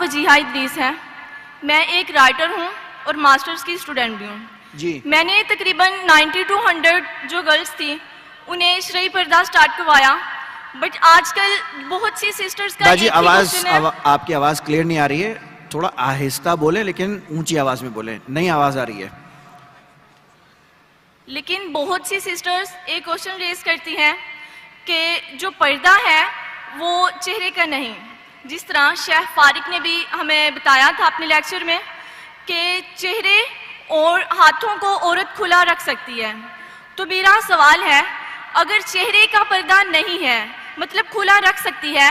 फजीहा इदरीस है। मैं एक राइटर हूँ और मास्टर्स की स्टूडेंट भी हूँ जी। मैंने तकरीबन 90 to 100 जो गर्ल्स थी उन्हें शरई पर्दा स्टार्ट करवाया, बट आजकल बहुत सी सिस्टर्स का बाजी एक ही आवाज क्वेश्चन है। आपकी आवाज क्लियर नहीं आ रही है, थोड़ा आहिस्ता बोले लेकिन ऊंची आवाज में बोले, नई आवाज आ रही है। लेकिन बहुत सी सिस्टर्स एक क्वेश्चन रेज करती हैं कि जो पर्दा है वो चेहरे का नहीं, जिस तरह शेख फारिक ने भी हमें बताया था अपने लेक्चर में कि चेहरे और हाथों को औरत खुला रख सकती है। तो मेरा सवाल है, अगर चेहरे का पर्दा नहीं है मतलब खुला रख सकती है,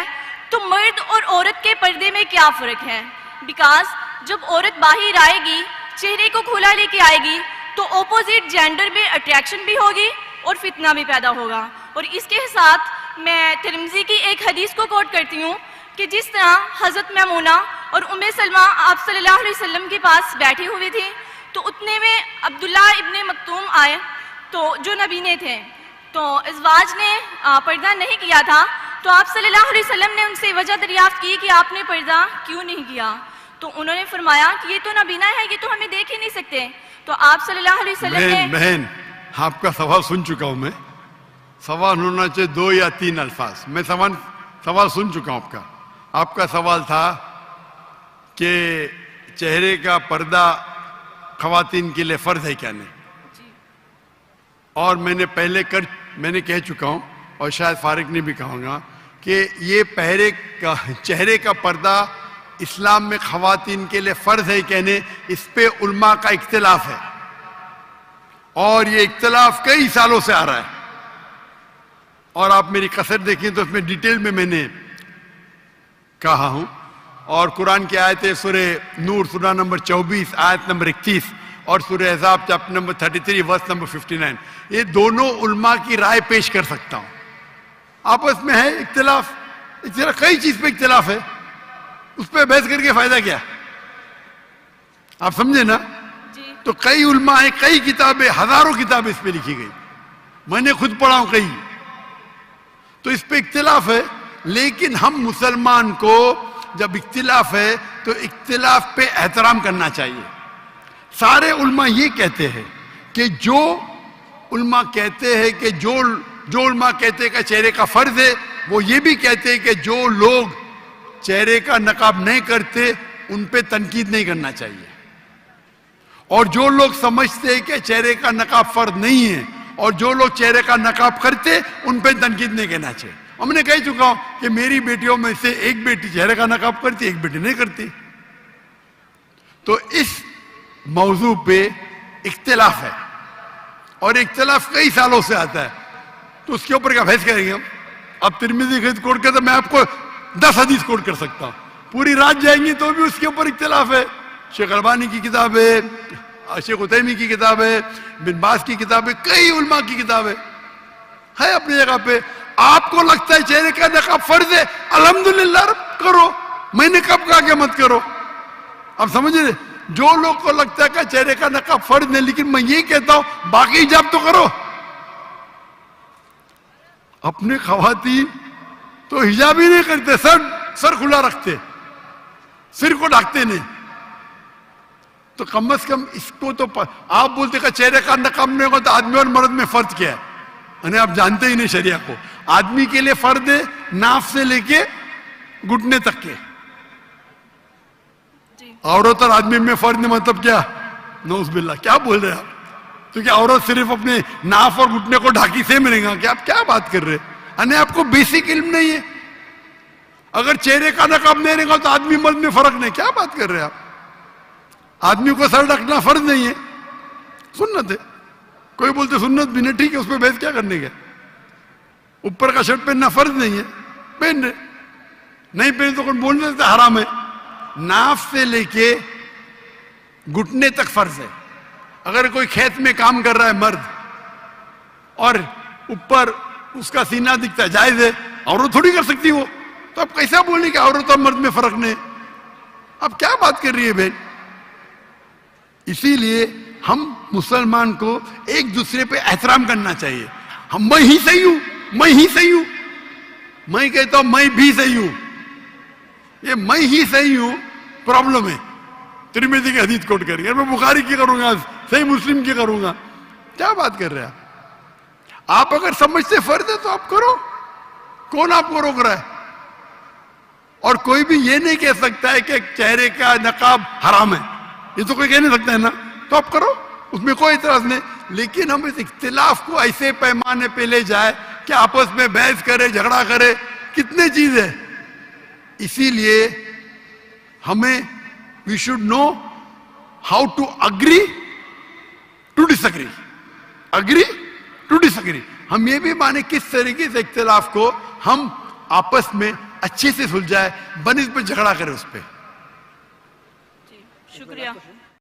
तो मर्द और औरत के पर्दे में क्या फ़र्क है? बिकॉज जब औरत बाहर आएगी, चेहरे को खुला लेके आएगी, तो ऑपोजिट जेंडर में अट्रैक्शन भी होगी और फितना भी पैदा होगा। और इसके साथ मैं तिरमिज़ी की एक हदीस को कोट करती हूँ कि जिस तरह हज़रत मैमूना और उम्मे सलमा आप सल्लल्लाहु अलैहि वसल्लम के पास बैठी हुई थी, तो उतने में अब्दुल्ला इब्ने मक्तूम आए, तो जो नबीने थे, तो इज़वाज ने पर्दा नहीं किया था, तो आप सल्लल्लाहु अलैहि वसल्लम ने उनसे वजह दरियाफ्त की कि आपने पर्दा क्यों नहीं किया? तो उन्होंने फरमाया कि ये तो नबीना है, ये तो हमें देख ही नहीं सकते। तो आप सल्लल्लाहु अलैहि वसल्लम ने बहन आपका सवाल सुन चुका हूं मैं। सवाल होना चाहिए 2 या 3 अल्फाज। मैं सवाल सुन चुका हूं आपका। आपका सवाल था कि चेहरे का पर्दा खवातीन के लिए फर्ज है क्या नहीं, और मैंने कह चुका हूं और शायद फारिक ने भी कहूँगा कि ये चेहरे का पर्दा इस्लाम में खवातीन के लिए फर्ज है कहने, इस पे उल्मा का इख्तिलाफ है और ये इख्तिलाफ कई सालों से आ रहा है। और आप मेरी कसर देखें तो उसमें डिटेल में मैंने कहा हूं। और कुरान की आयतें सूरे नूर सूरा नंबर 24 आयत नंबर 31 और सूरे अहज़ाब चैप्टर नंबर 33 वर्स नंबर 59, ये दोनों उल्मा की राय पेश कर सकता हूं। आपस में है इख्तिलाफ, कई चीज पे इख्तिलाफ है, उस पर बहस करके फायदा क्या? आप समझे ना? तो कई उल्मा है, कई किताबें, हजारों किताबें इस पे लिखी गई, मैंने खुद पढ़ा हूं कई। तो इस पे इख्तिलाफ है, लेकिन हम मुसलमान को जब इख्तिलाफ है तो इख्तिलाफ पे एहतराम करना चाहिए। सारे उल्मा ये कहते हैं कि जो उल्मा कहते हैं कि जो उल्मा कहते हैं कि चेहरे का फर्ज है, वो ये भी कहते हैं कि जो लोग चेहरे का नकाब नहीं करते उन पे तनकीद नहीं करना चाहिए, और जो लोग समझते हैं कि चेहरे का नकाब फर्ज नहीं है और जो लोग चेहरे का नकाब करते उन पे तनकीद नहीं करना चाहिए। हमने कह चुका हूं कि मेरी बेटियों में से एक बेटी चेहरे का नकाब करती, एक बेटी नहीं करती। तो इस मौजू पे इख्तिलाफ है और इख्तिलाफ कई सालों से आता है, तो उसके ऊपर क्या बहस करेंगे हम? अब तिरमिज़ी हदीस कोट कर तो मैं आपको 10 हदीस कोट कर सकता हूं, पूरी रात जाएंगी तो भी उसके ऊपर इख्तिलाफ है। शेख अलबानी की किताब है, शेख उतैमी की किताब है, बिन बास की किताब है, कई उल्मा की किताब है अपनी जगह पे। आपको लगता है चेहरे का नकाब फर्ज है, अल्हम्दुलिल्लाह करो, मैंने कब कहा कि मत करो? आप समझ रहे? जो लोग को लगता है कि चेहरे का नकाब फर्ज नहीं, लेकिन मैं ये कहता हूं बाकी हिजाब तो करो। अपने खवातीन तो हिजाब ही नहीं करते, सर खुला रखते, सिर को ढकते नहीं। तो कम से कम इसको तो आप बोलते कि चेहरे का नकाब नहीं होगा तो आदमी और मर्द में फर्ज क्या है? यानी आप जानते ही नहीं शरिया को। आदमी के लिए फर्ज है नाफ से लेके घुटने तक के, औरत और आदमी में फर्ज नहीं, मतलब क्या? नौज़ुबिल्लाह, क्या बोल रहे हैं आप? तो क्या औरत सिर्फ अपने नाफ और घुटने को ढाकी से मिलेगा क्या? आप क्या बात कर रहे हैं? यानी आपको बेसिक इल्म नहीं है। अगर चेहरे का नकाब नहीं रहेगा तो आदमी मर्द में फर्क नहीं, क्या बात कर रहे हैं आप? आदमी को सर ढकना फर्ज नहीं है, सुन्नत है। कोई बोलते सुन्नत भी नहीं, ठीक है, उस पर बहस क्या करने का? ऊपर का शर्ट पहनना फर्ज नहीं है, पहन रहे, नहीं पहन तो कोई बोल देते हराम है। नाफ से लेके घुटने तक फर्ज है। अगर कोई खेत में काम कर रहा है मर्द और ऊपर उसका सीना दिखता है, जायज है, औरत थोड़ी कर सकती हो। तो आप कैसा बोलने कि औरत और मर्द में फर्क नहीं? आप क्या बात कर रही है बहन? इसीलिए हम मुसलमान को एक दूसरे पे एहतराम करना चाहिए। हम मैं ही सही हूं, मैं ही सही हूं, मैं कहता हूं मैं भी सही हूं। ये मैं ही सही हूं प्रॉब्लम है, तिरमिज़ी की हदीस कोट करेंगे, मैं बुखारी की करूंगा, सही मुस्लिम की करूंगा, क्या बात कर रहे हैं आप? अगर समझते फर्ज है तो आप करो, कौन आपको रोक रहा है? और कोई भी ये नहीं कह सकता है कि चेहरे का नकाब हराम है, ये तो कोई कह नहीं सकता है ना, तो आप करो, उसमें कोई इतराज नहीं। लेकिन हम इस इख्तिलाफ को ऐसे पैमाने पे ले जाए कि आपस में बहस करे, झगड़ा करे, कितने चीज है। इसीलिए हमें we should know how to agree to disagree, agree to disagree. हम ये भी माने किस तरीके से इख्तिलाफ को हम आपस में अच्छे से सुलझाए, बनिस्बत झगड़ा करे उस पर। शुक्रिया।